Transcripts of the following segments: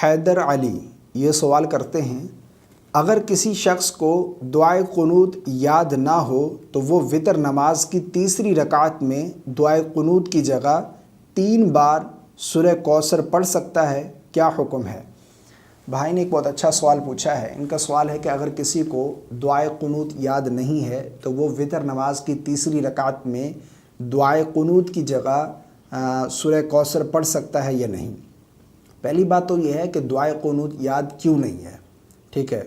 حیدر علی یہ سوال کرتے ہیں، اگر کسی شخص کو دعائے قنوت یاد نہ ہو تو وہ وتر نماز کی تیسری رکعت میں دعائے قنوت کی جگہ 3 بار سورہ کوثر پڑھ سکتا ہے، کیا حکم ہے؟ بھائی نے ایک بہت اچھا سوال پوچھا ہے۔ ان کا سوال ہے کہ اگر کسی کو دعائے قنوت یاد نہیں ہے تو وہ وتر نماز کی تیسری رکعت میں دعائے قنوت کی جگہ سورہ کوثر پڑھ سکتا ہے یا نہیں۔ پہلی بات تو یہ ہے کہ دعائے قنوت یاد کیوں نہیں ہے، ٹھیک ہے۔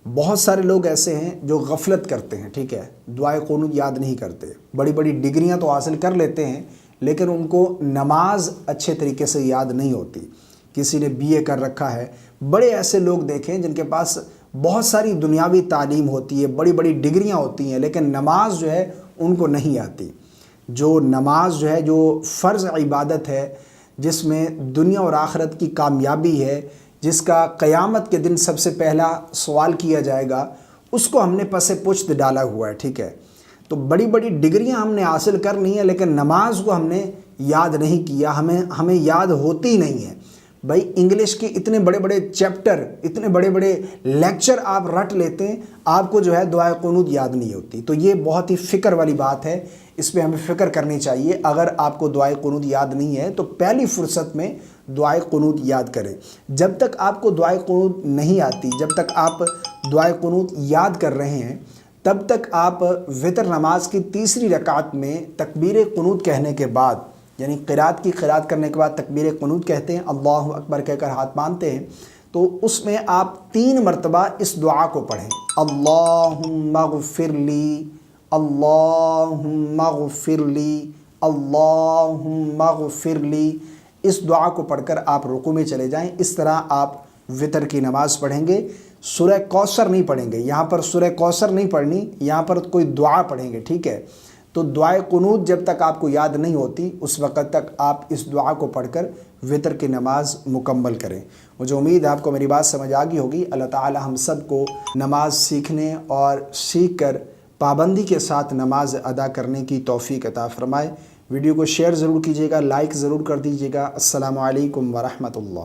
بہت سارے لوگ ایسے ہیں جو غفلت کرتے ہیں، ٹھیک ہے، دعائے قنوت یاد نہیں کرتے، بڑی بڑی ڈگریاں تو حاصل کر لیتے ہیں لیکن ان کو نماز اچھے طریقے سے یاد نہیں ہوتی۔ کسی نے BA کر رکھا ہے، بڑے ایسے لوگ دیکھیں جن کے پاس بہت ساری دنیاوی تعلیم ہوتی ہے، بڑی بڑی ڈگریاں ہوتی ہیں لیکن نماز جو ہے ان کو نہیں آتی۔ جو نماز جو ہے، جو فرض عبادت ہے، جس میں دنیا اور آخرت کی کامیابی ہے، جس کا قیامت کے دن سب سے پہلا سوال کیا جائے گا، اس کو ہم نے پس پشت ڈالا ہوا ہے، ٹھیک ہے۔ تو بڑی بڑی ڈگریاں ہم نے حاصل کر لی ہیں لیکن نماز کو ہم نے یاد نہیں کیا، ہمیں یاد ہوتی نہیں ہے۔ بھائی انگلش کے اتنے بڑے بڑے چیپٹر، اتنے بڑے بڑے لیکچر آپ رٹ لیتے ہیں، آپ کو جو ہے دعائے قنوت یاد نہیں ہوتی۔ تو یہ بہت ہی فکر والی بات ہے، اس پہ ہمیں فکر کرنی چاہیے۔ اگر آپ کو دعائے قنوت یاد نہیں ہے تو پہلی فرصت میں دعائے قنوت یاد کریں۔ جب تک آپ کو دعائے قنوت نہیں آتی، جب تک آپ دعائے قنوت یاد کر رہے ہیں، تب تک آپ وتر نماز کی تیسری رکعت میں تکبیر قنوت کہنے کے بعد، یعنی قرات کی قرات کرنے کے بعد تکبیر قنوت کہتے ہیں، اللہ اکبر کہہ کر ہاتھ باندھتے ہیں، تو اس میں آپ 3 مرتبہ اس دعا کو پڑھیں، اللہم اغفر لی، اللہم اغفر لی، اللہم اغفر لی۔ اس دعا کو پڑھ کر آپ رکوع میں چلے جائیں۔ اس طرح آپ وتر کی نماز پڑھیں گے۔ سورہ کوثر نہیں پڑھیں گے، یہاں پر سورہ کوثر نہیں پڑھنی، یہاں پر کوئی دعا پڑھیں گے، ٹھیک ہے۔ تو دعائے قنوت جب تک آپ کو یاد نہیں ہوتی اس وقت تک آپ اس دعا کو پڑھ کر وتر کی نماز مکمل کریں۔ مجھے امید ہے آپ کو میری بات سمجھ آ گئی ہوگی۔ اللہ تعالی ہم سب کو نماز سیکھنے اور سیکھ کر پابندی کے ساتھ نماز ادا کرنے کی توفیق عطا فرمائے۔ ویڈیو کو شیئر ضرور کیجیے گا، لائک ضرور کر دیجیے گا۔ السلام علیکم ورحمۃ اللہ۔